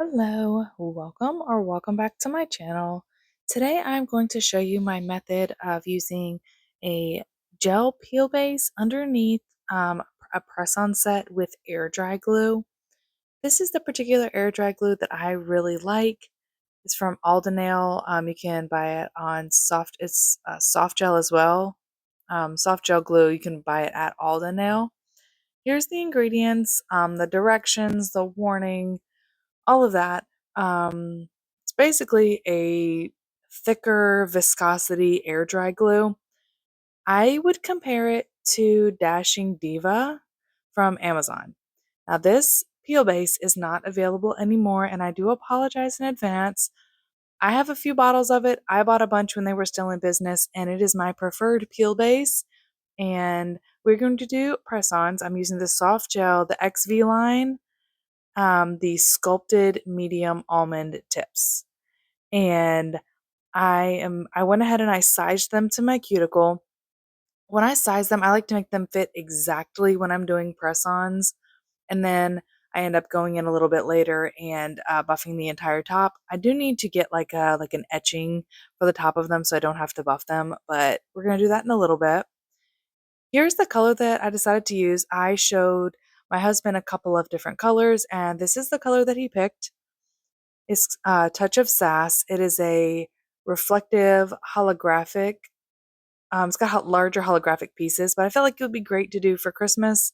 Hello, welcome back to my channel. Today I'm going to show you my method of using a gel peel base underneath a press-on set with air dry glue. This is the particular air dry glue that I really like. It's from Aldenale. You can buy it on soft gel as well. Soft gel glue, you can buy it at Aldenale. Here's the ingredients, the directions, the warning, all of that. It's basically a thicker viscosity air dry glue. I would compare it to Dashing Diva from Amazon. Now, this peel base is not available anymore, and I do apologize in advance. I have a few bottles of it. I bought a bunch when they were still in business, and it is my preferred peel base. And we're going to do press ons. I'm using the soft gel, the XV line, the Sculpted medium almond tips. And I went ahead and I sized them to my cuticle. When I size them, I like to make them fit exactly when I'm doing press-ons, and then I end up going in a little bit later and buffing the entire top. I do need to get like an etching for the top of them so I don't have to buff them, but we're gonna do that in a little bit. Here's the color that I decided to use. I showed my husband a couple of different colors, and this is the color that he picked. It's Touch of Sass. It is a reflective holographic. It's got larger holographic pieces, but I felt like it would be great to do for Christmas.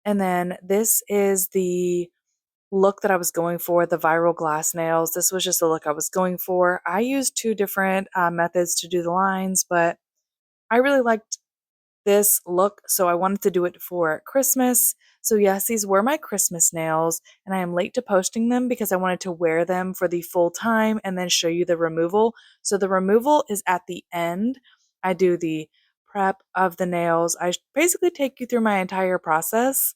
And then this is the look that I was going for, the viral glass nails. This was just the look I was going for. I used two different methods to do the lines, but I really liked this look, so I wanted to do it for Christmas. So yes, these were my Christmas nails, and I am late to posting them because I wanted to wear them for the full time and then show you the removal. So the removal is at the end. I do the prep of the nails. I basically take you through my entire process.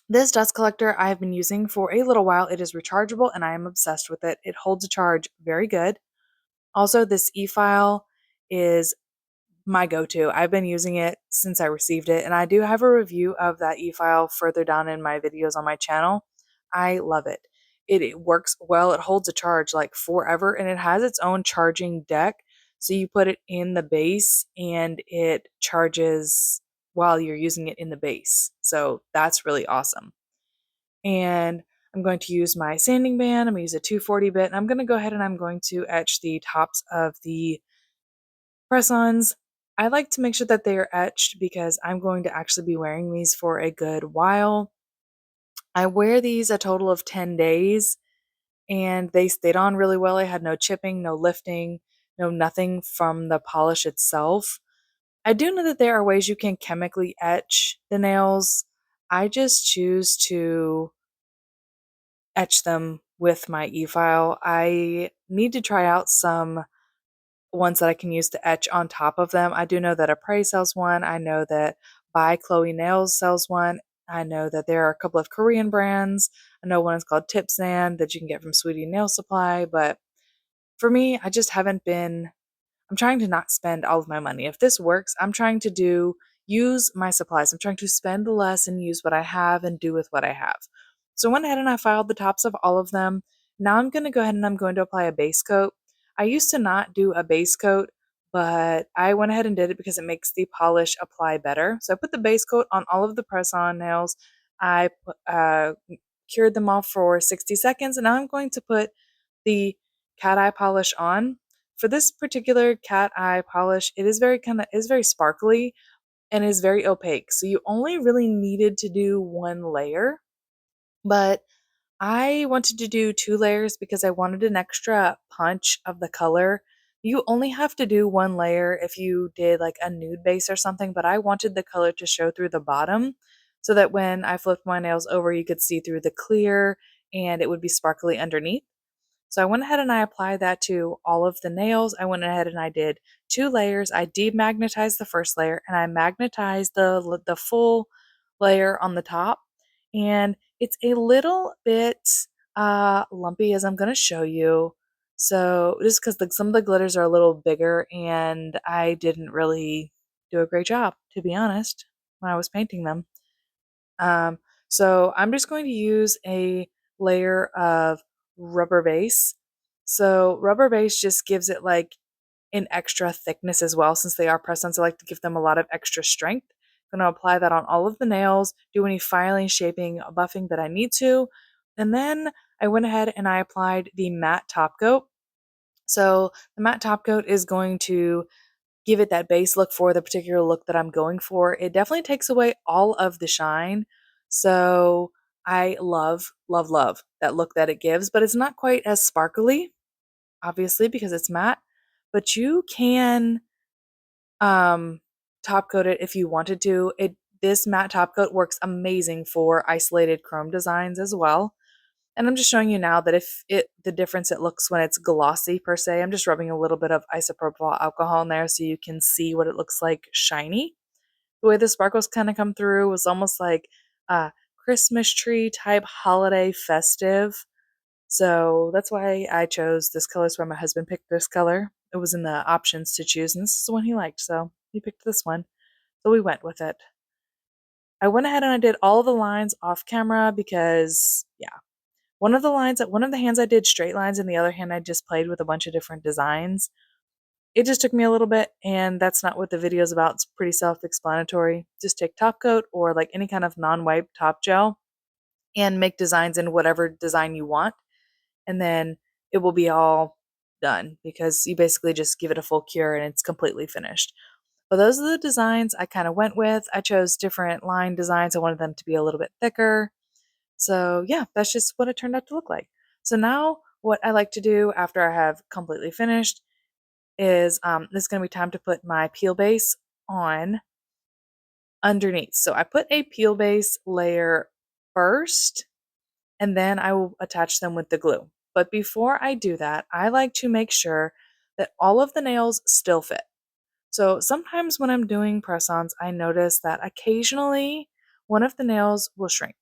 This dust collector I have been using for a little while. It is rechargeable and I am obsessed with it. It holds a charge very good. Also, this e-file is my go-to. I've been using it since I received it, and I do have a review of that e-file further down in my videos on my channel. I love it. It works well. It holds a charge like forever, and it has its own charging deck. So you put it in the base, and it charges while you're using it in the base. So that's really awesome. And I'm going to use my sanding band. I'm going to use a 240 bit, and I'm going to go ahead and I'm going to etch the tops of the press-ons. I like to make sure that they are etched because I'm going to actually be wearing these for a good while. I wear these a total of 10 days and they stayed on really well. I had no chipping, no lifting, no nothing from the polish itself. I do know that there are ways you can chemically etch the nails. I just choose to etch them with my e-file. I need to try out some ones that I can use to etch on top of them. I do know that Apres sells one. I know that By Chloe Nails sells one. I know that there are a couple of Korean brands. I know one is called Tip Sand that you can get from Sweetie Nail Supply. But for me, I just haven't been, I'm trying to not spend all of my money. If this works, I'm trying to use my supplies. I'm trying to spend less and use what I have and do with what I have. So I went ahead and I filed the tops of all of them. Now I'm going to go ahead and I'm going to apply a base coat. I used to not do a base coat, but I went ahead and did it because it makes the polish apply better. So I put the base coat on all of the press-on nails. I cured them off for 60 seconds, and now I'm going to put the cat eye polish on. For this particular cat eye polish, it is very sparkly and is very opaque. So you only really needed to do one layer, but I wanted to do two layers because I wanted an extra punch of the color. You only have to do one layer if you did like a nude base or something, but I wanted the color to show through the bottom so that when I flipped my nails over, you could see through the clear and it would be sparkly underneath. So I went ahead and I applied that to all of the nails. I went ahead and I did two layers. I demagnetized the first layer and I magnetized the full layer on the top. And it's a little bit lumpy as I'm going to show you. So just because some of the glitters are a little bigger and I didn't really do a great job, to be honest, when I was painting them. So I'm just going to use a layer of rubber base. So rubber base just gives it like an extra thickness as well. Since they are press-ons, I like to give them a lot of extra strength. I'm going to apply that on all of the nails, do any filing, shaping, buffing that I need to. And then I went ahead and I applied the matte top coat. So the matte top coat is going to give it that base look for the particular look that I'm going for. It definitely takes away all of the shine. So I love, love, love that look that it gives, but it's not quite as sparkly, obviously, because it's matte. But you can um, top coat it if you wanted to. This matte top coat works amazing for isolated chrome designs as well. And I'm just showing you now that if the difference it looks when it's glossy per se. I'm just rubbing a little bit of isopropyl alcohol in there so you can see what it looks like shiny. The way the sparkles kind of come through was almost like a Christmas tree type holiday festive. So that's why I chose this color. That's why my husband picked this color. It was in the options to choose, and this is the one he liked, so he picked this one. So we went with it. I went ahead and I did all the lines off camera because, yeah, one of the hands I did straight lines, and the other hand I just played with a bunch of different designs. It just took me a little bit, and that's not what the video is about. It's pretty self-explanatory. Just take top coat or like any kind of non-wipe top gel and make designs in whatever design you want, and then it will be all done because you basically just give it a full cure and it's completely finished. But those are the designs I kind of went with. I chose different line designs. I wanted them to be a little bit thicker. So yeah, that's just what it turned out to look like. So now what I like to do after I have completely finished is this is going to be time to put my peel base on underneath. So I put a peel base layer first, and then I will attach them with the glue. But before I do that, I like to make sure that all of the nails still fit. So sometimes when I'm doing press-ons, I notice that occasionally one of the nails will shrink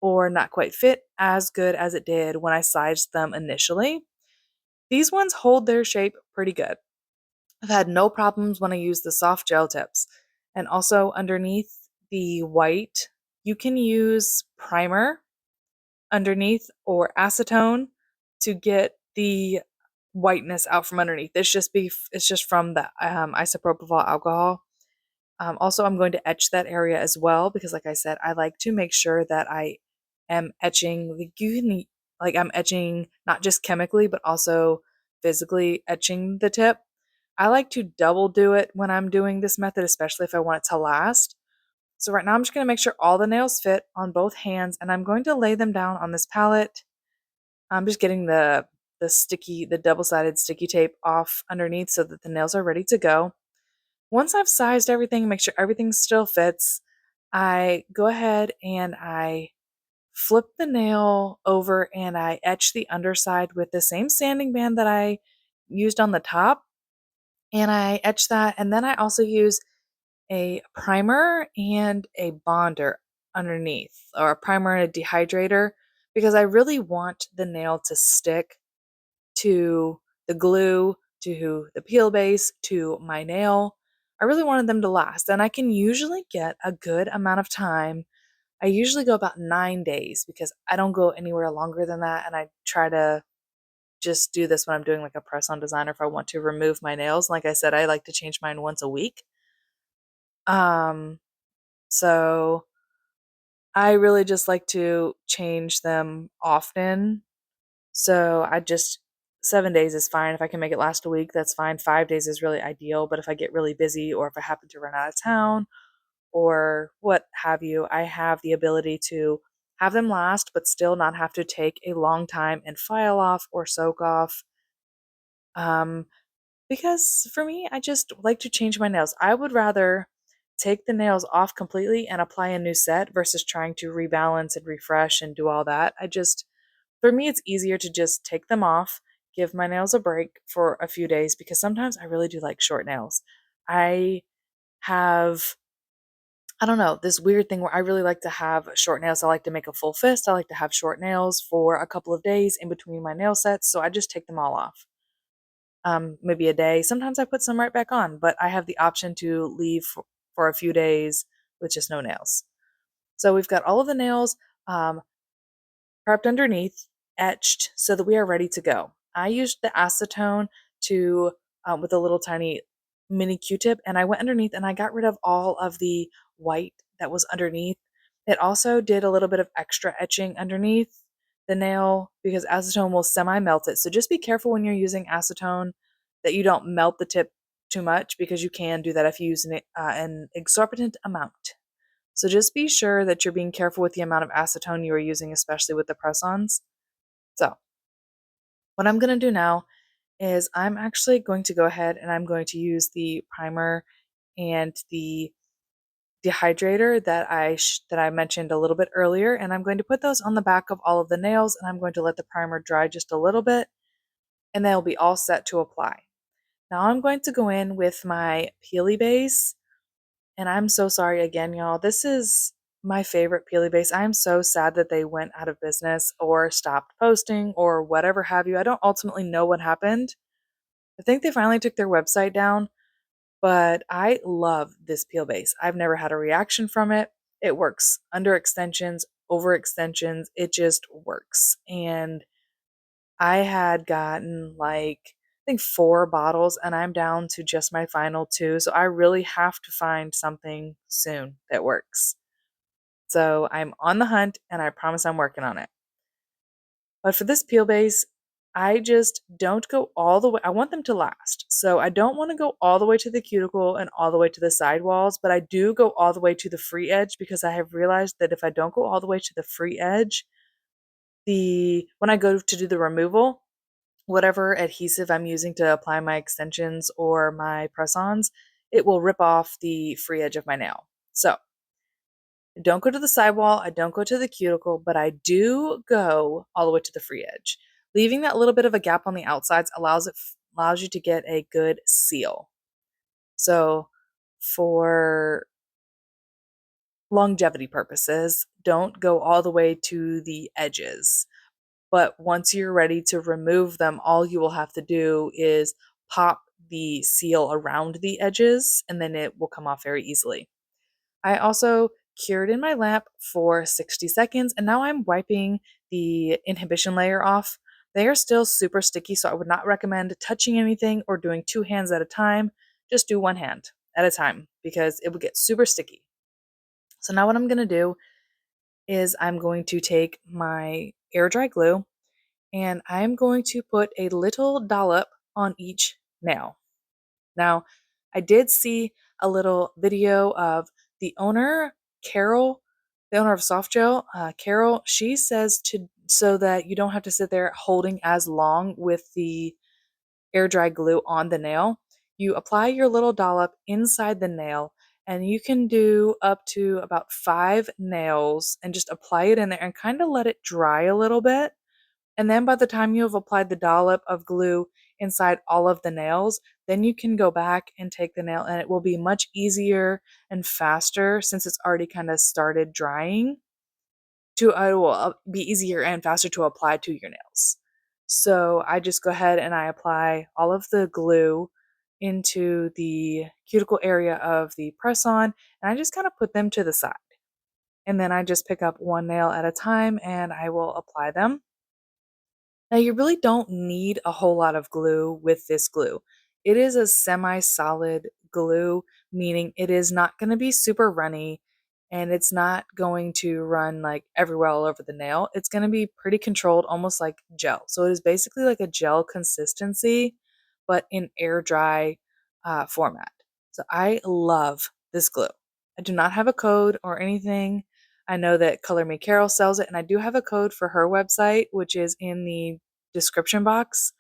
or not quite fit as good as it did when I sized them initially. These ones hold their shape pretty good. I've had no problems when I use the soft gel tips. And also underneath the white, you can use primer underneath or acetone to get the whiteness out from underneath. It's just from the isopropyl alcohol. Also, I'm going to etch that area as well because, like I said, I like to make sure that I am etching like I'm etching not just chemically but also physically etching the tip. I like to double do it when I'm doing this method, especially if I want it to last. So right now I'm just going to make sure all the nails fit on both hands, and I'm going to lay them down on this palette. I'm just getting the double-sided sticky tape off underneath so that the nails are ready to go. Once I've sized everything, make sure everything still fits, I go ahead and I flip the nail over and I etch the underside with the same sanding band that I used on the top. And I etch that, and then I also use a primer and a bonder underneath, or a primer and a dehydrator, because I really want the nail to stick to the glue, to the peel base, to my nail. I really wanted them to last, and I can usually get a good amount of time. I usually go about 9 days because I don't go anywhere longer than that, and I try to just do this when I'm doing like a press on design or if I want to remove my nails. Like I said, I like to change mine once a week. Um, so I really just like to change them often. So 7 days is fine. If I can make it last a week, that's fine. 5 days is really ideal. But if I get really busy or if I happen to run out of town or what have you, I have the ability to have them last, but still not have to take a long time and file off or soak off. Um, because for me, I just like to change my nails. I would rather take the nails off completely and apply a new set versus trying to rebalance and refresh and do all that. For me, it's easier to just take them off, give my nails a break for a few days because sometimes I really do like short nails. I have, I don't know, this weird thing where I really like to have short nails. I like to make a full fist. I like to have short nails for a couple of days in between my nail sets. So I just take them all off. Maybe a day. Sometimes I put some right back on, but I have the option to leave for a few days with just no nails. So we've got all of the nails prepped underneath, etched so that we are ready to go. I used the acetone to with a little tiny mini Q-tip, and I went underneath and I got rid of all of the white that was underneath. It also did a little bit of extra etching underneath the nail because acetone will semi-melt it. So just be careful when you're using acetone that you don't melt the tip too much, because you can do that if you use an exorbitant amount. So just be sure that you're being careful with the amount of acetone you are using, especially with the press-ons. So what I'm going to do now is I'm actually going to go ahead and I'm going to use the primer and the dehydrator that I mentioned a little bit earlier, and I'm going to put those on the back of all of the nails, and I'm going to let the primer dry just a little bit, and they'll be all set to apply. Now I'm going to go in with my Peely base, and I'm so sorry again, y'all. This is my favorite Peely base. I am so sad that they went out of business or stopped posting or whatever have you. I don't ultimately know what happened. I think they finally took their website down, but I love this peel base. I've never had a reaction from it. It works under extensions, over extensions. It just works. And I had gotten like, I think 4 bottles, and I'm down to just my final 2. So I really have to find something soon that works. So I'm on the hunt, and I promise I'm working on it. But for this peel base, I just don't go all the way. I want them to last. So I don't want to go all the way to the cuticle and all the way to the sidewalls, but I do go all the way to the free edge, because I have realized that if I don't go all the way to the free edge, when I go to do the removal, whatever adhesive I'm using to apply my extensions or my press-ons, it will rip off the free edge of my nail. So I don't go to the sidewall, I don't go to the cuticle, but I do go all the way to the free edge. Leaving that little bit of a gap on the outsides allows you to get a good seal. So for longevity purposes, don't go all the way to the edges. But once you're ready to remove them, all you will have to do is pop the seal around the edges, and then it will come off very easily. I also cured in my lamp for 60 seconds, and now I'm wiping the inhibition layer off. They are still super sticky, so I would not recommend touching anything or doing 2 hands at a time. Just do 1 hand at a time, because it would get super sticky. So now what I'm going to do is I'm going to take my air dry glue, and I'm going to put a little dollop on each nail. Now, I did see a little video of the owner, Carole, the owner of Sofgel, Carole. She says so that you don't have to sit there holding as long with the air dry glue on the nail. You apply your little dollop inside the nail, and you can do up to about 5 nails and just apply it in there and kind of let it dry a little bit. And then by the time you have applied the dollop of glue inside all of the nails, then you can go back and take the nail, and it will be much easier and faster since it's already kind of started drying. It will be easier and faster to apply to your nails. So I just go ahead and I apply all of the glue into the cuticle area of the press on, and I just kind of put them to the side. And then I just pick up 1 nail at a time and I will apply them. Now, you really don't need a whole lot of glue with this glue. It is a semi-solid glue, meaning it is not going to be super runny, and it's not going to run like everywhere all over the nail. It's going to be pretty controlled, almost like gel. So it is basically like a gel consistency, but in air dry format. So I love this glue. I do not have a code or anything. I know that Color Me Carole sells it, and I do have a code for her website, which is in the description box.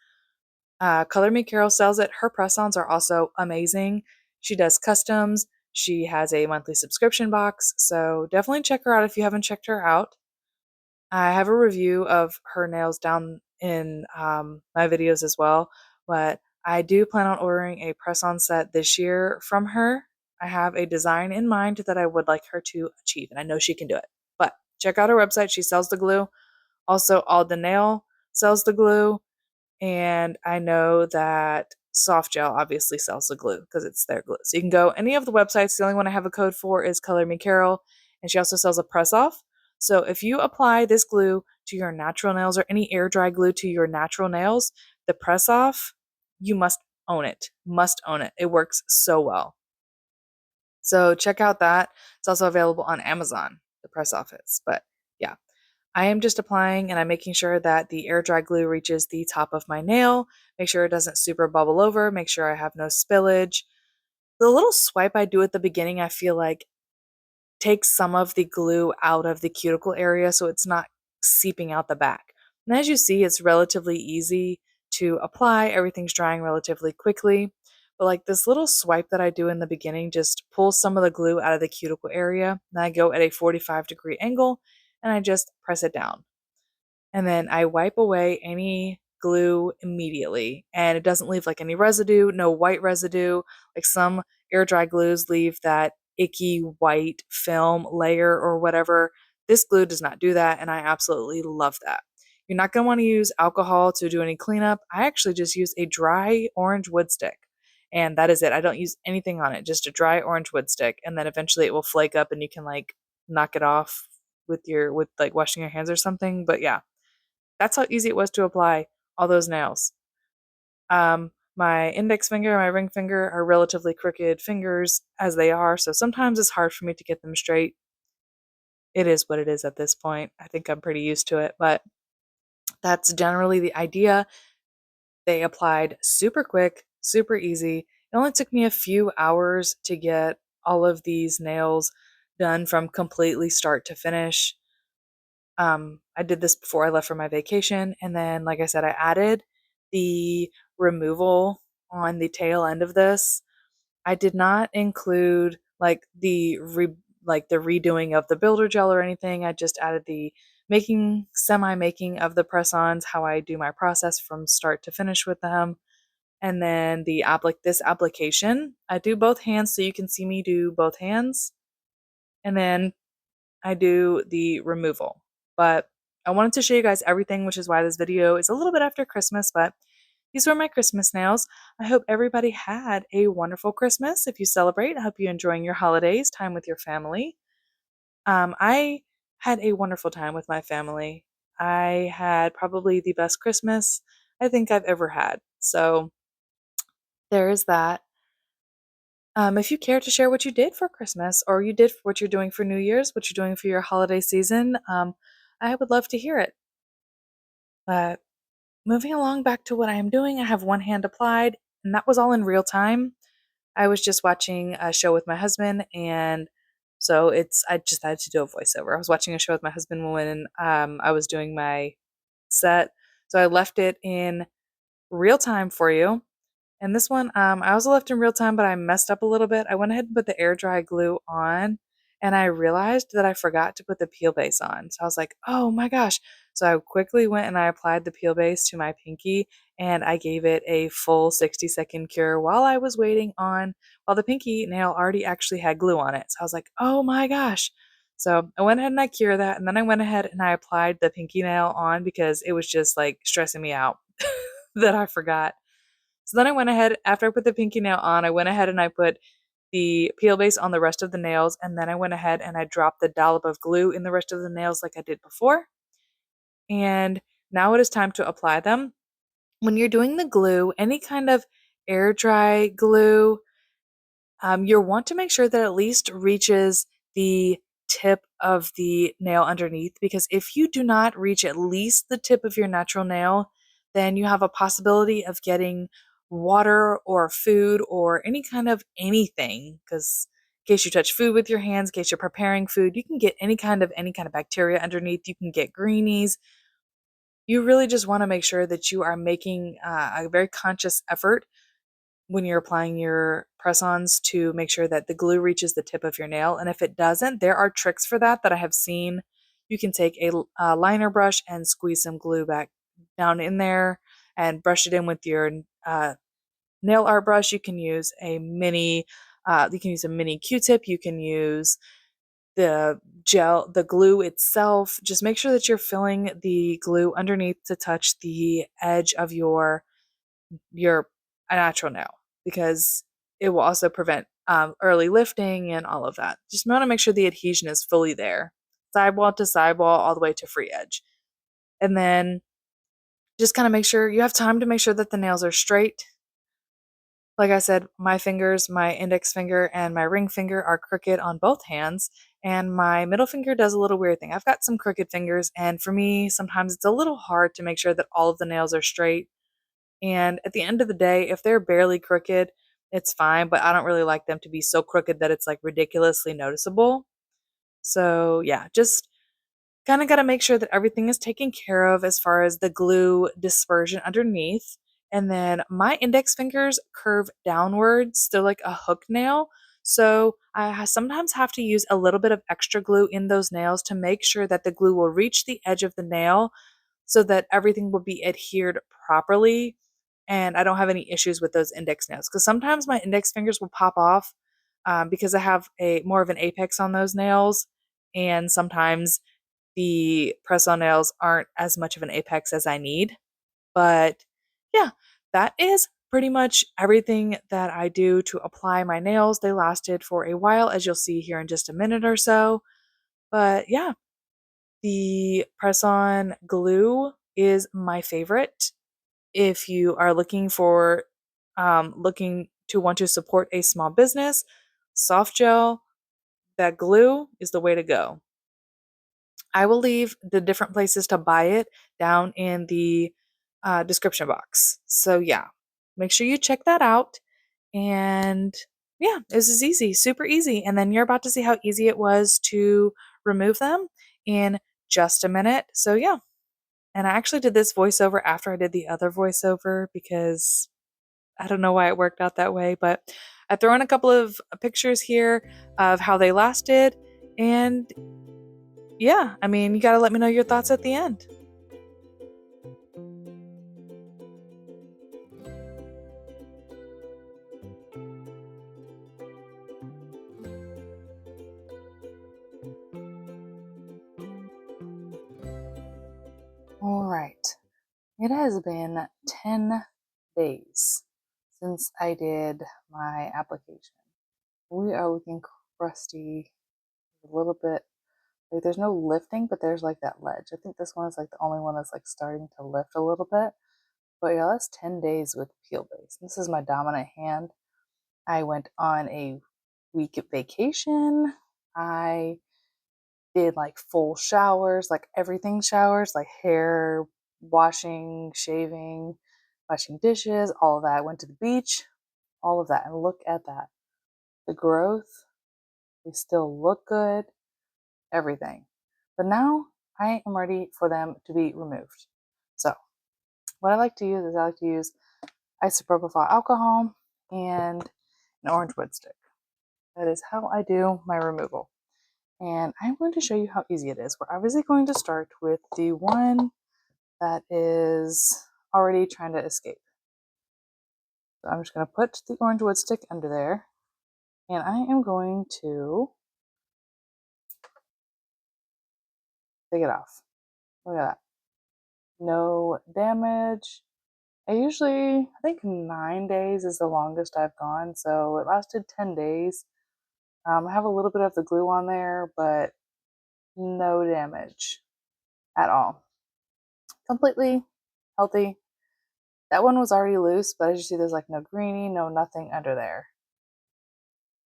Color Me Carole sells it. Her press-ons are also amazing. She does customs. She has a monthly subscription box, so definitely check her out if you haven't checked her out. I have a review of her nails down in my videos as well, but I do plan on ordering a press-on set this year from her. I have a design in mind that I would like her to achieve, and I know she can do it. But check out her website. She sells the glue. Also, All the Nail sells the glue, and I know that Sofgel obviously sells the glue because it's their glue. So you can go any of the websites. The only one I have a code for is Color Me Carole, and she also sells a press off. So if you apply this glue to your natural nails or any air dry glue to your natural nails, the press off, you must own it. Must own it. It works so well. So check out that. It's also available on Amazon, the press office. But yeah, I am just applying and I'm making sure that the air dry glue reaches the top of my nail. Make sure it doesn't super bubble over. Make sure I have no spillage. The little swipe I do at the beginning, I feel like takes some of the glue out of the cuticle area so it's not seeping out the back. And as you see, it's relatively easy to apply. Everything's drying relatively quickly. But like this little swipe that I do in the beginning just pulls some of the glue out of the cuticle area. Then I go at a 45-degree angle and I just press it down. And then I wipe away any glue immediately, and it doesn't leave like any residue, no white residue. Like some air dry glues leave that icky white film layer or whatever. This glue does not do that, and I absolutely love that. You're not going to want to use alcohol to do any cleanup. I actually just use a dry orange wood stick, and that is it. I don't use anything on it, just a dry orange wood stick, and then eventually it will flake up and you can like knock it off with like washing your hands or something. But yeah, that's how easy it was to apply all those nails. My index finger and my ring finger are relatively crooked fingers as they are, so sometimes it's hard for me to get them straight. It is what it is at this point. I think I'm pretty used to it, but that's generally the idea. They applied super quick, super easy. It only took me a few hours to get all of these nails done from completely start to finish. I did this before I left for my vacation, and then, like I said, I added the removal on the tail end of this. I did not include like the redoing of the builder gel or anything. I just added the semi-making of the press-ons, how I do my process from start to finish with them. And then this application, I do both hands so you can see me do both hands. And then I do the removal. But I wanted to show you guys everything, which is why this video is a little bit after Christmas, but these were my Christmas nails. I hope everybody had a wonderful Christmas. If you celebrate, I hope you're enjoying your holidays, time with your family. I had a wonderful time with my family. I had probably the best Christmas I think I've ever had. So there is that. If you care to share what you did for Christmas or you did what you're doing for New Year's, what you're doing for your holiday season, I would love to hear it. But moving along back to what I am doing, I have one hand applied, and that was all in real time. I was just watching a show with my husband, and so I just had to do a voiceover. I was watching a show with my husband when I was doing my set, so I left it in real time for you. And this one, I also left in real time, but I messed up a little bit. I went ahead and put the air dry glue on, and I realized that I forgot to put the peel base on. So I was like, oh my gosh. So I quickly went and I applied the peel base to my pinky, and I gave it a full 60-second cure while the pinky nail already actually had glue on it. So I was like, oh my gosh. So I went ahead and I cured that, and then I went ahead and I applied the pinky nail on because it was just like stressing me out that I forgot. So then I went ahead, after I put the pinky nail on, I went ahead and I put the peel base on the rest of the nails, and then I went ahead and I dropped the dollop of glue in the rest of the nails like I did before. And now it is time to apply them. When you're doing the glue, any kind of air dry glue, you'll want to make sure that at least reaches the tip of the nail underneath, because if you do not reach at least the tip of your natural nail, then you have a possibility of getting water or food or any kind of anything, because in case you touch food with your hands, in case you're preparing food, you can get any kind of bacteria underneath. You can get greenies. You really just want to make sure that you are making a very conscious effort when you're applying your press-ons to make sure that the glue reaches the tip of your nail. And if it doesn't, there are tricks for that I have seen. You can take a liner brush and squeeze some glue back down in there and brush it in with your nail art brush. You can use a mini Q-tip. You can use the glue itself. Just make sure that you're filling the glue underneath to touch the edge of your natural nail, because it will also prevent early lifting and all of that. Just want to make sure the adhesion is fully there, sidewall to sidewall, all the way to free edge. And then just kind of make sure you have time to make sure that the nails are straight. Like I said, my fingers, my index finger and my ring finger are crooked on both hands, and my middle finger does a little weird thing. I've got some crooked fingers, and for me, sometimes it's a little hard to make sure that all of the nails are straight. And at the end of the day, if they're barely crooked, it's fine, but I don't really like them to be so crooked that it's like ridiculously noticeable. So, yeah, just kind of got to make sure that everything is taken care of as far as the glue dispersion underneath. And then my index fingers curve downwards. They're like a hook nail. So sometimes have to use a little bit of extra glue in those nails to make sure that the glue will reach the edge of the nail so that everything will be adhered properly. And I don't have any issues with those index nails because sometimes my index fingers will pop off because I have a more of an apex on those nails. And sometimes the press on nails aren't as much of an apex as I need. But yeah, that is pretty much everything that I do to apply my nails. They lasted for a while, as you'll see here in just a minute or so. But yeah, the press on glue is my favorite. If you are looking to want to support a small business, soft gel, that glue is the way to go. I will leave the different places to buy it down in the description box. So, yeah, make sure you check that out. And yeah, this is easy, super easy. And then you're about to see how easy it was to remove them in just a minute. So, yeah. And I actually did this voiceover after I did the other voiceover because I don't know why it worked out that way. But I throw in a couple of pictures here of how they lasted. And yeah, I mean, you got to let me know your thoughts at the end. All right. It has been 10 days since I did my application. We are looking crusty, a little bit. Like there's no lifting, but there's like that ledge. I think this one is like the only one that's like starting to lift a little bit. But yeah, that's 10 days with peel base. This is my dominant hand. I went on a week of vacation. I did like full showers, like everything showers, like hair, washing, shaving, washing dishes, all of that. Went to the beach, all of that. And look at that. The growth, they still look good, everything. But now I am ready for them to be removed. So, what I like to use is I like to use isopropyl alcohol and an orange wood stick. That is how I do my removal. And I'm going to show you how easy it is. We're obviously going to start with the one that is already trying to escape. So I'm just going to put the orange wood stick under there, and I am going to take it off. Look at that. No damage. I think 9 days is the longest I've gone, so it lasted 10 days. I have a little bit of the glue on there, but no damage at all. Completely healthy. That one was already loose, but as you see, there's like no greenie, no nothing under there.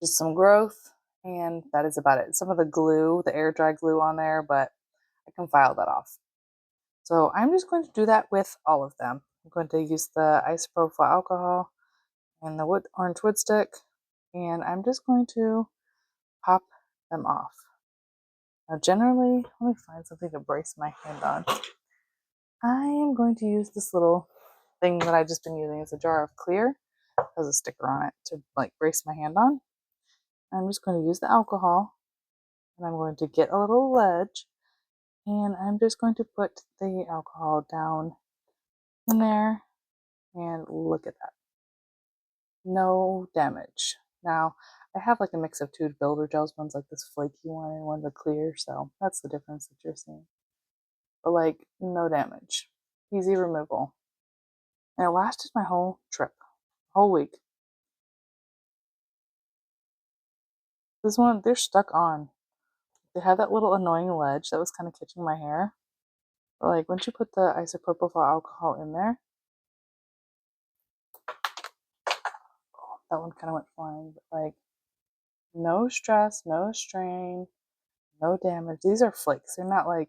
Just some growth, and that is about it. Some of the glue, the air dry glue on there, but I can file that off. So I'm just going to do that with all of them. I'm going to use the isopropyl alcohol and the orange wood stick, and I'm just going to pop them off. Now generally, let me find something to brace my hand on. I am going to use this little thing that I've just been using. It's a jar of clear. It has a sticker on it to like brace my hand on. I'm just going to use the alcohol, and I'm going to get a little ledge, and I'm just going to put the alcohol down in there, and look at that. No damage. Now, I have like a mix of two builder gels. One's like this flaky one and one's a clear, so that's the difference that you're seeing. But like, no damage. Easy removal. And it lasted my whole trip, whole week. This one, they're stuck on. They have that little annoying ledge that was kind of catching my hair. But like once you put the isopropyl alcohol in there, oh, that one kind of went flying, but like no stress, no strain, no damage. These are flakes. They're not like,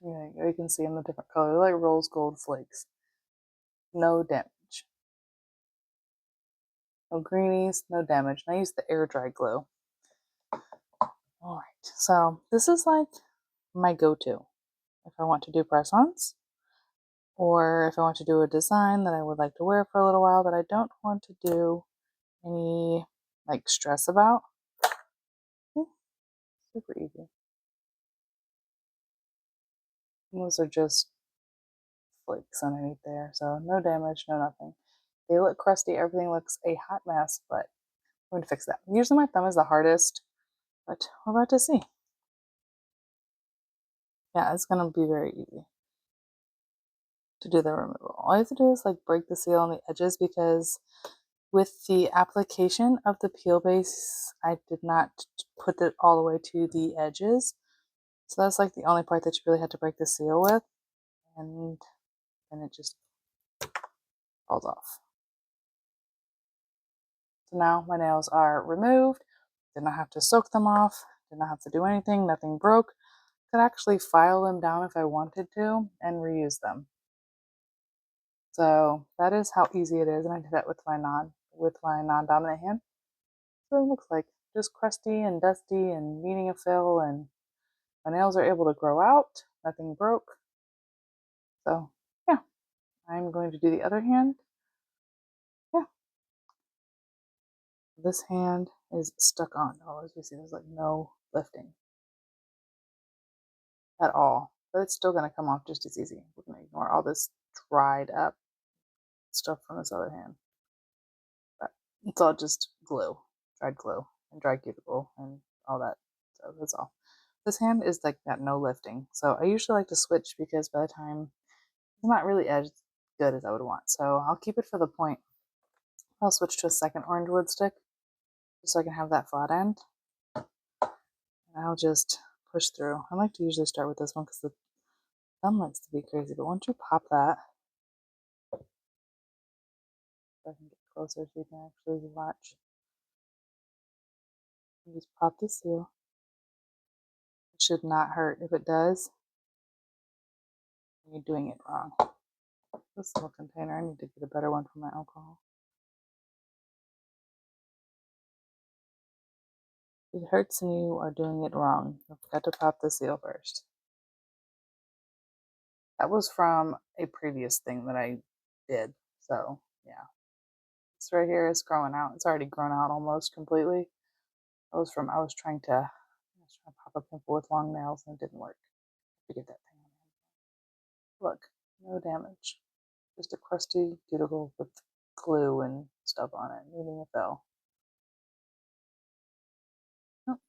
you can see in the different color. They're like rose gold flakes. No damage. No greenies, no damage. And I use the air dry glue. Alright, so this is like my go-to if I want to do press-ons, or if I want to do a design that I would like to wear for a little while that I don't want to do any like stress about. Super easy. And those are just flakes underneath there, so no damage, no nothing. They look crusty, everything looks a hot mess, but I'm going to fix that. Usually my thumb is the hardest, but we're about to see. Yeah, it's going to be very easy to do the removal. All you have to do is like break the seal on the edges, because with the application of the peel base, I did not put it all the way to the edges. So that's like the only part that you really had to break the seal with, and then it just falls off. So now my nails are removed. Did not have to soak them off, did not have to do anything, nothing broke. Could actually file them down if I wanted to and reuse them. So that is how easy it is, and I did that with my non-dominant hand. So it looks like just crusty and dusty and needing a fill, and my nails are able to grow out, nothing broke. So yeah, I'm going to do the other hand. Yeah, this hand is stuck on. Oh, as you see, there's like no lifting at all, but it's still going to come off just as easy. We're going to ignore all this dried up stuff from this other hand. But it's all just glue, dried glue, and dried cuticle, and all that. So that's all. This hand is like got no lifting. So I usually like to switch, because by the time it's not really as good as I would want. So I'll keep it for the point. I'll switch to a second orange wood stick just so I can have that flat end. And I'll just push through. I like to usually start with this one because the thumb likes to be crazy. But once you pop that, if I can get closer so you can actually watch. You just pop the seal. It should not hurt. If it does, you're doing it wrong. This little container, I need to get a better one for my alcohol. If it hurts and you are doing it wrong, you've got to pop the seal first. That was from a previous thing that I did. So yeah, this right here is growing out. It's already grown out almost completely. I was trying to pop a pimple with long nails, and it didn't work to get that thing on. Look, no damage. Just a crusty cuticle with glue and stuff on it, needing a fill. Oh.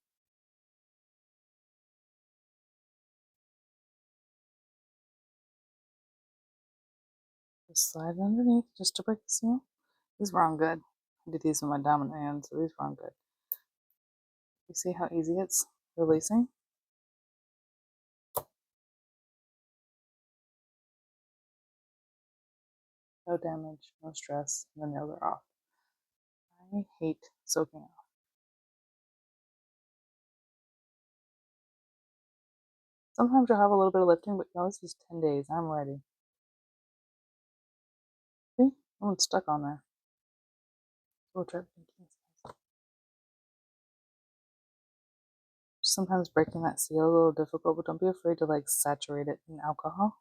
Just slide it underneath just to break the seal. These were on good. I did these with my dominant hand, so these were on good. You see how easy it's releasing? No damage, no stress, and the nails are off. I hate soaking off. Sometimes you'll have a little bit of lifting, but no, this is 10 days. I'm ready. See? Oh, it's stuck on there. We'll try sometimes breaking that seal a little difficult, but don't be afraid to like saturate it in alcohol.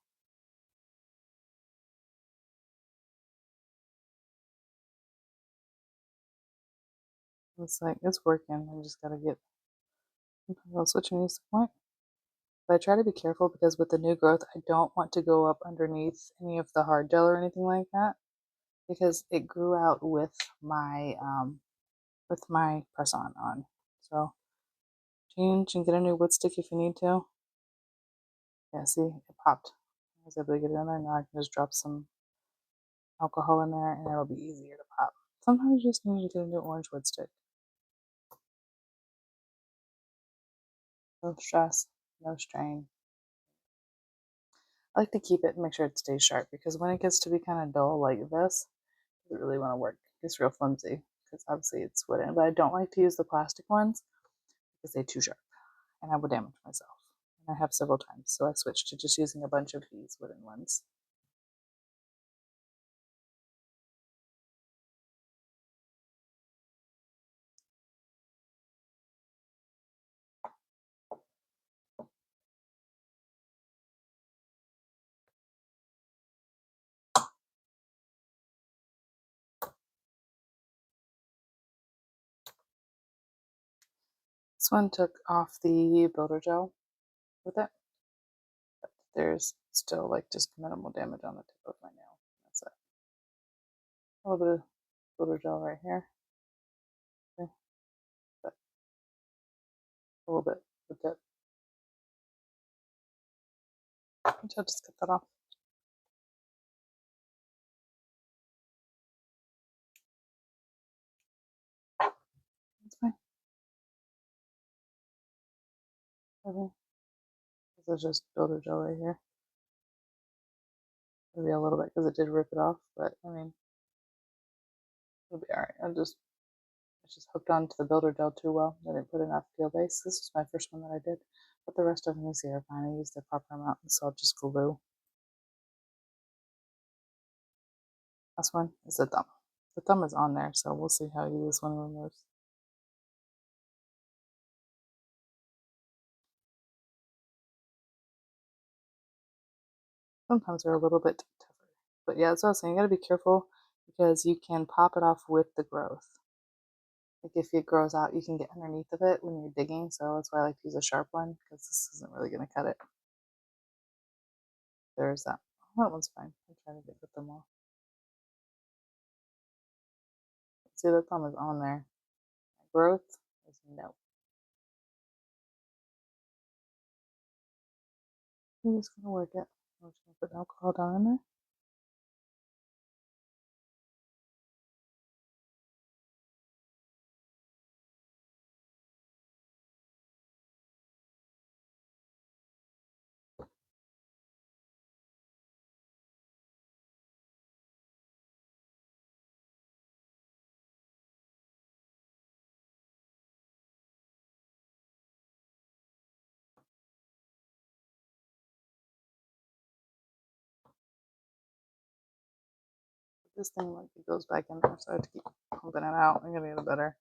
It's like it's working. I just gotta get. I'll switch and use the point. But I try to be careful, because with the new growth, I don't want to go up underneath any of the hard gel or anything like that, because it grew out with my press on. So change and get a new wood stick if you need to. Yeah, see, it popped. I was able to get it in there. Now I can just drop some alcohol in there, and it'll be easier to pop. Sometimes you just need to get a new orange wood stick. No stress, no strain. I like to keep it and make sure it stays sharp, because when it gets to be kind of dull like this, it doesn't really want to work. It's real flimsy because obviously it's wooden, but I don't like to use the plastic ones because they're too sharp and I will damage myself. And I have several times, so I switched to just using a bunch of these wooden ones. This one took off the builder gel with it, but there's still like just minimal damage on the tip of my nail. That's it. A little bit of builder gel right here. Okay. But a little bit the tip. I'll just cut that off. That's fine. Okay. This is just builder gel right here. Maybe a little bit because it did rip it off, but I mean, it'll be alright. It's just hooked onto the builder gel too well. I didn't put enough peel base. This was my first one that I did, but the rest of them is here fine. I used the proper amount, so I'll just glue. Last one is the thumb. The thumb is on there, so we'll see how this one removes. Sometimes they're a little bit tougher. But yeah, that's what I was saying. You gotta be careful because you can pop it off with the growth. Like if it grows out, you can get underneath of it when you're digging. So that's why I like to use a sharp one, because this isn't really gonna cut it. There's that. Oh, that one's fine. I'm trying to get them off. See, the thumb is on there. Growth is no. I'm just gonna work it. I'm just gonna put alcohol down in there. This thing like it goes back in there, so I have to keep pumping it out. I'm gonna get it better.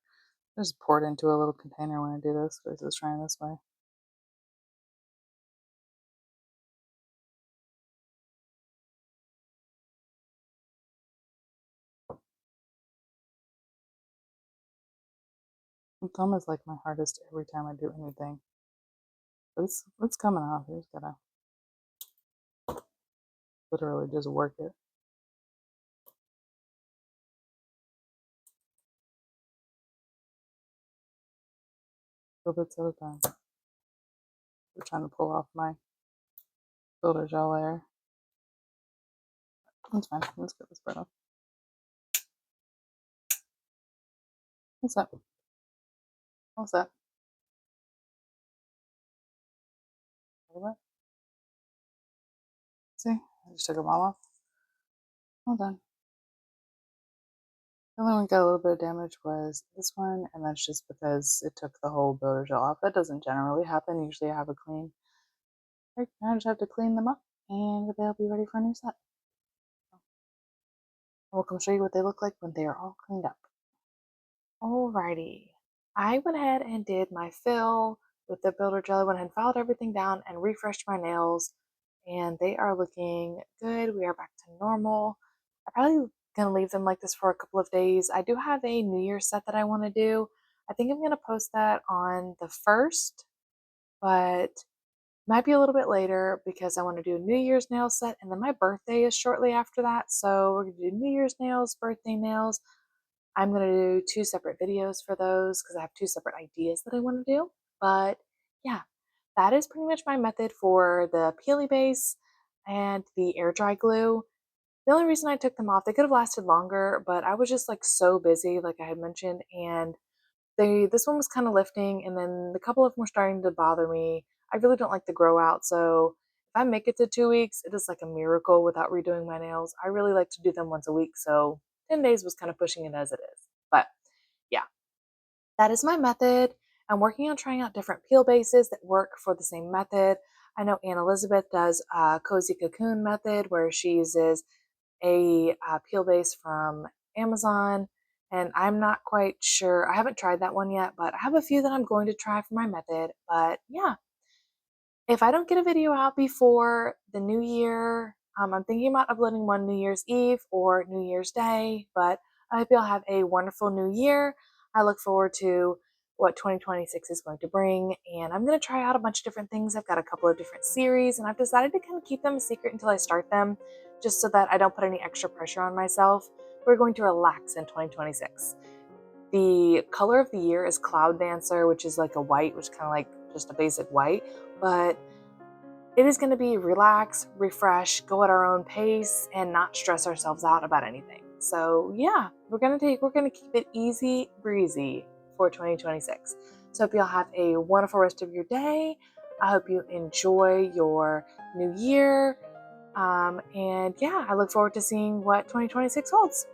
I just pour it into a little container when I do this versus trying this way. The thumb is like my hardest every time I do anything. But it's coming off. You just gotta literally just work it. Little bits at a time. We're trying to pull off my builder gel layer. That's fine. Let's get this part off. What's that? What's that? A little bit. See? I just took them all off. All done. The only one got a little bit of damage was this one, and that's just because it took the whole builder gel off. That doesn't generally happen. Usually I have a clean. Right, now I just have to clean them up, and they'll be ready for a new set. I'll come show you what they look like when they are all cleaned up. Alrighty. I went ahead and did my fill with the builder gel. I went ahead and filed everything down and refreshed my nails, and they are looking good. We are back to normal. I'm probably gonna leave them like this for a couple of days. I do have a New Year's set that I want to do. I think I'm gonna post that on the 1st, but might be a little bit later because I want to do a New Year's nail set, and then my birthday is shortly after that. So we're gonna do New Year's nails, birthday nails. I'm going to do 2 separate videos for those because I have 2 separate ideas that I want to do. But yeah, that is pretty much my method for the peely base and the air dry glue. The only reason I took them off, they could have lasted longer, but I was just like so busy, like I had mentioned, and this one was kind of lifting, and then a couple of them were starting to bother me. I really don't like the grow out, so If I make it to 2 weeks, it is like a miracle without redoing my nails. I really like to do them once a week, so 10 days was kind of pushing it as it is. But yeah, that is my method. I'm working on trying out different peel bases that work for the same method. I know Anne Elizabeth does a cozy cocoon method where she uses a peel base from Amazon, and I'm not quite sure. I haven't tried that one yet, but I have a few that I'm going to try for my method. But yeah, if I don't get a video out before the new year, I'm thinking about uploading one New Year's Eve or New Year's Day, but I hope you'll have a wonderful new year. I look forward to what 2026 is going to bring, and I'm going to try out a bunch of different things. I've got a couple of different series, and I've decided to kind of keep them a secret until I start them, just so that I don't put any extra pressure on myself. We're going to relax in 2026. The color of the year is Cloud Dancer, which is like a white, which is kind of like just a basic white, but it is going to be relax, refresh, go at our own pace, and not stress ourselves out about anything. So yeah, we're gonna keep it easy breezy for 2026. So hope you'll have a wonderful rest of your day. I hope you enjoy your new year. And yeah, I look forward to seeing what 2026 holds.